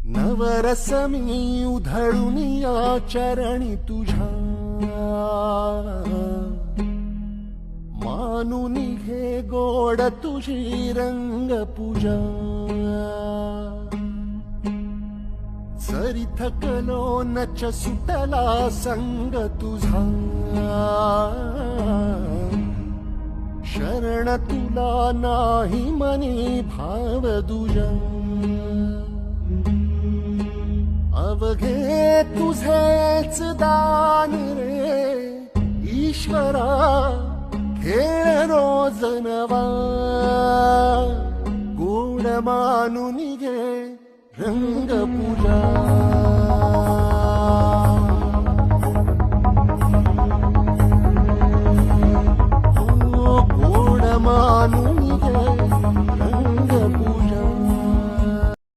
नवरस मी उधळून या चरणी तुझ्या, मानून घे गोड तुझी रंग पूजा. जरी थकलो नच सुटला संग तुझा, शरण तुला नाही मनी भाव दुजा. अवघे तुझेच दान रे ईश्वरा, खेळ रोज नवा. गोड मानून घे रंग पूजा.